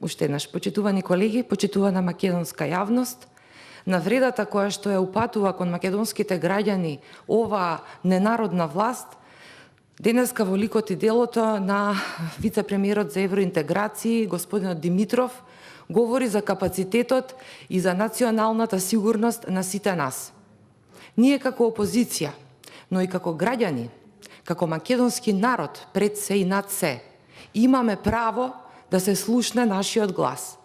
уште еднаш, почитувани колеги, почитувана македонска јавност, на вредата која што ја упатува кон македонските граѓани оваа ненародна власт, денеска во ликот и делото на вице-премиерот за евроинтеграции, господинот Димитров, говори за капацитетот и за националната сигурност на сите нас. Ние како опозиција, но и како граѓани, како македонски народ пред се и над се, имаме право да се слушне нашиот глас.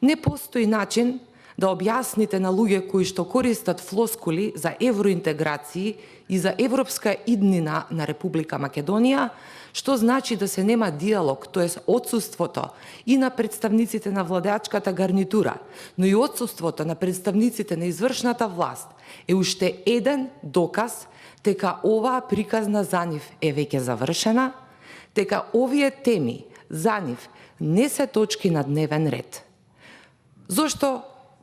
Не постои начин да објасните на луѓе кои што користат флоскули за евроинтеграции и за европска иднина на Република Македонија, што значи да се нема диалог, тоест отсуството и на представниците на владеачката гарнитура, но и отсуството на представниците на извршната власт е уште еден доказ дека оваа приказна за нив е веќе завршена, дека овие теми за нив не се точки на дневен ред. Зошто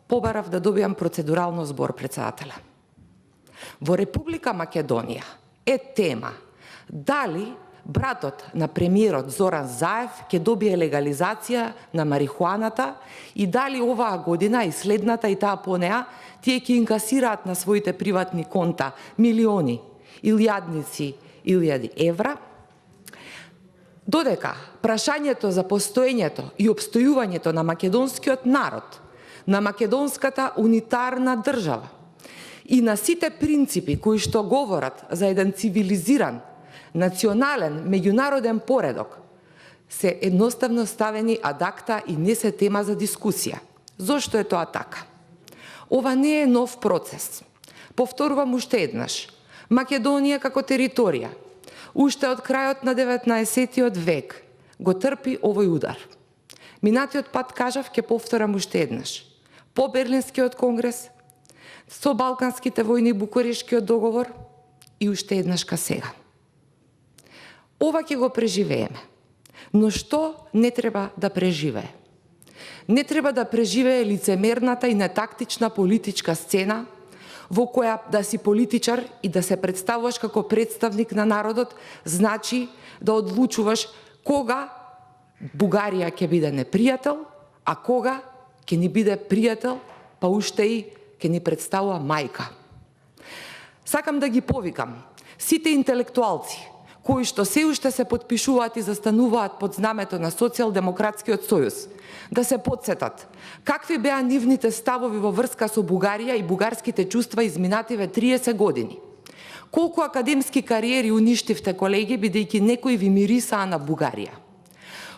побарав да добијам процедурално збор председателя? Во Република Македонија е тема дали братот на премиерот Зоран Заев ќе добие легализација на марихуаната и дали оваа година и следната и таа по неа тие ќе инкасираат на своите приватни конта милиони, илјадници, илјади евра, додека прашањето за постоењето и обстојувањето на македонскиот народ, на македонската унитарна држава и на сите принципи кои што говорат за еден цивилизиран, национален, меѓународен поредок, се едноставно ставени адакта и не се тема за дискусија. Зошто е тоа така? Ова не е нов процес. Повторувам уште еднаш. Македонија како територија, уште од крајот на 19 век, го трпи овој удар. Минатиот пат кажав, ќе повторам уште еднаш. По Берлинскиот конгрес, со Балканските војни, Букурешкиот договор и уште еднаш ка сега. Ова ќе го преживееме. Но што не треба да преживее? Не треба да преживее лицемерната и нетактична политичка сцена во која да си политичар и да се представуваш како представник на народот, значи да одлучуваш кога Бугарија ќе биде непријател, а кога ќе ни биде пријател, па уште и ќе ни представува мајка. Сакам да ги повикам сите интелектуалци кои што се уште се потпишуваат и застануваат под знамето на Социјалдемократскиот сојуз, да се потсетат какви беа нивните ставови во врска со Бугарија и бугарските чувства изминативе 30 години. Колку академски кариери уништивте, колеги, бидејќи некои ви мирисаа на Бугарија.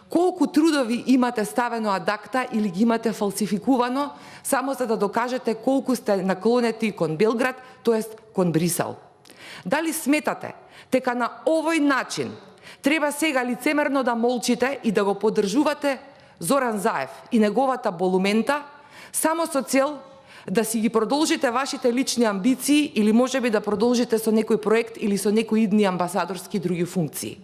Колку трудови имате ставено адакта или ги имате фалсификувано, само за да докажете колку сте наклонети кон Белград, тоест кон Брисел. Дали сметате дека на овој начин треба сега лицемерно да молчите и да го поддржувате Зоран Заев и неговата болумента, само со цел да си ги продолжите вашите лични амбиции или можеби да продолжите со некој проект или со некои идни амбасадорски други функции.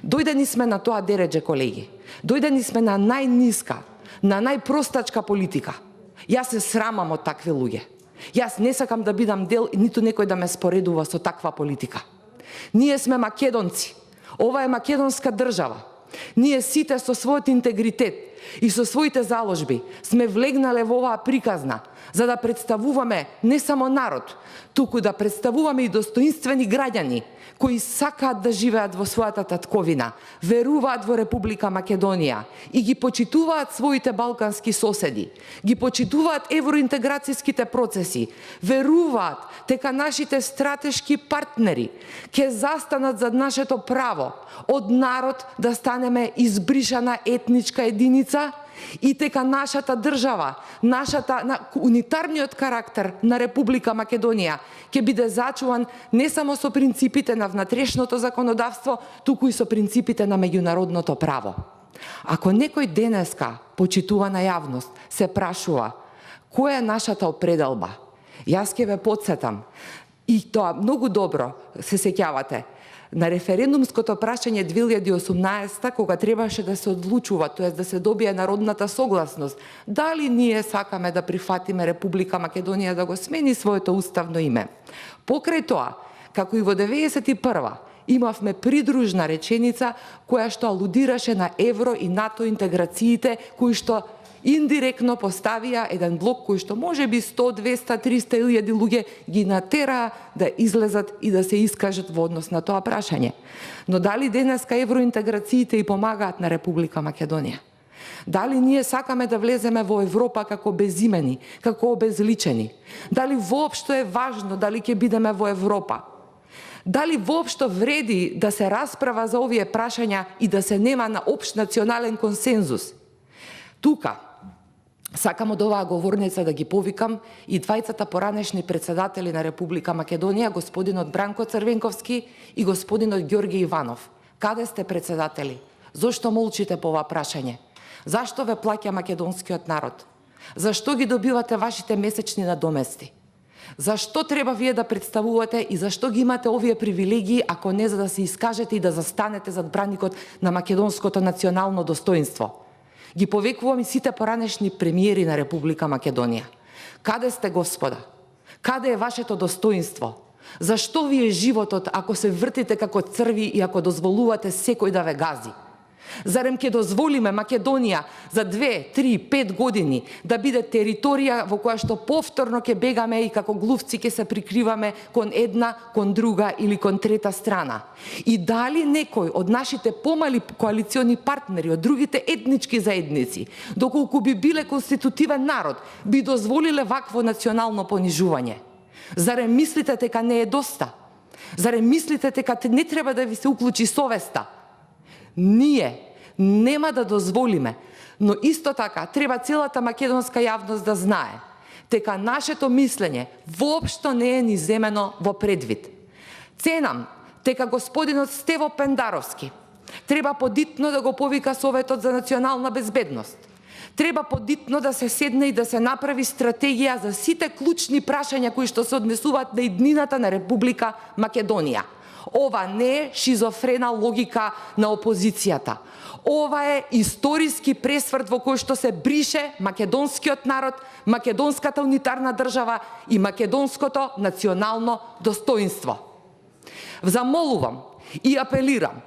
Дојдени сме на тоа дередже, колеги. Дојдени сме на најниска, на најпростачка политика. Јас се срамам од такви луѓе. Јас не сакам да бидам дел, ниту некој да ме споредува со таква политика. Ние сме македонци. Ова е македонска држава. Ние сите со својот интегритет и со своите заложби сме влегнале во оваа приказна за да представуваме не само народ, туку да представуваме и достоинствени граѓани кои сакаат да живеат во својата татковина, веруваат во Република Македонија и ги почитуваат своите балкански соседи, ги почитуваат евроинтеграцијските процеси, веруваат дека нашите стратешки партнери ќе застанат зад нашето право од народ да станеме избришана етничка единица и дека нашата држава, унитарниот карактер на Република Македонија ќе биде зачуван не само со принципите на внатрешното законодавство, туку и со принципите на меѓународното право. Ако некој денеска, почитувана јавност, се прашува која е нашата определба, јас ќе ве потсетам, и тоа многу добро се сеќавате, на референдумското прашање 2018, кога требаше да се одлучува, тоест да се добие народната согласност, дали ние сакаме да прифатиме Република Македонија да го смени своето уставно име. Покрај тоа, како и во 91-ва имавме придружна реченица која што алудираше на евро и НАТО интеграциите, кои што индиректно поставија еден блок кој што можеби 100, 200, 300 илјади луѓе ги натераа да излезат и да се искажат во однос на тоа прашање. Но дали денеска евроинтеграциите и помагаат на Република Македонија? Дали ние сакаме да влеземе во Европа како безимени, како обезличени? Дали воопшто е важно дали ќе бидеме во Европа? Дали воопшто вреди да се расправа за овие прашања и да се нема на општ национален консензус? Тука сакам од оваа говорница да ги повикам и двајцата поранешни председатели на Република Македонија, господинот Бранко Црвенковски и господинот Ѓорѓе Иванов. Каде сте, председатели? Зошто молчите по ова прашање? Зашто ве плаќа македонскиот народ? Зашто ги добивате вашите месечни надомести? Зашто треба вие да представувате и зашто ги имате овие привилегии, ако не за да се искажете и да застанете зад браникот на македонското национално достоинство? Ги повекувам и сите поранешни премиери на Република Македонија. Каде сте, господа? Каде е вашето достоинство? Зашто ви е животот ако се вртите како црви и ако дозволувате секој да ве гази? Зарем ќе дозволиме Македонија за 2, 3, 5 години да биде територија во која што повторно ќе бегаме и како глувци ќе се прикриваме кон една, кон друга или кон трета страна? И дали некој од нашите помали коалициони партнери, од другите етнички заедници, доколку би биле конститутивен народ, би дозволиле вакво национално понижување? Зарем мислите дека не е доста? Зарем мислите дека не треба да ви се уклучи совеста? Ние нема да дозволиме, но исто така треба целата македонска јавност да знае дека нашето мислење воопшто не е ни земено во предвид. Ценам дека господинот Стево Пендаровски треба подитно да го повика Советот за национална безбедност. Треба подитно да се седне и да се направи стратегија за сите клучни прашања кои што се однесуваат на иднината на Република Македонија. Ова не е шизофрена логика на опозицијата. Ова е историски пресврт во кој што се брише македонскиот народ, македонската унитарна држава и македонското национално достоинство. Замолувам и апелирам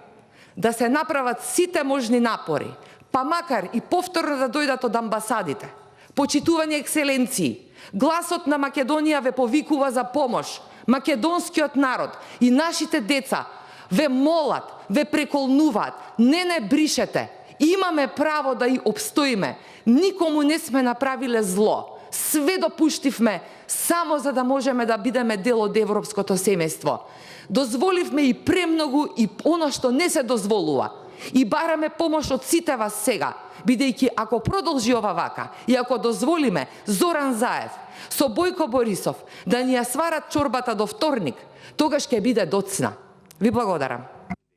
да се направат сите можни напори, па макар и повторно да дојдат од амбасадите. Почитувани екселенции, гласот на Македонија ве повикува за помош. Македонскиот народ и нашите деца ве молат, ве преколнуваат, не бришете. Имаме право да и обстоиме. Никому не сме направиле зло. Све допуштивме само за да можеме да бидеме дел од европското семејство. Дозволивме и премногу и оно што не се дозволува. И бараме помош од сите вас сега, бидејќи ако продолжи ова вака и ако дозволиме Зоран Заев со Бојко Борисов да ни ја сварат чорбата до вторник, тогаш ќе биде доцна. Ви благодарам.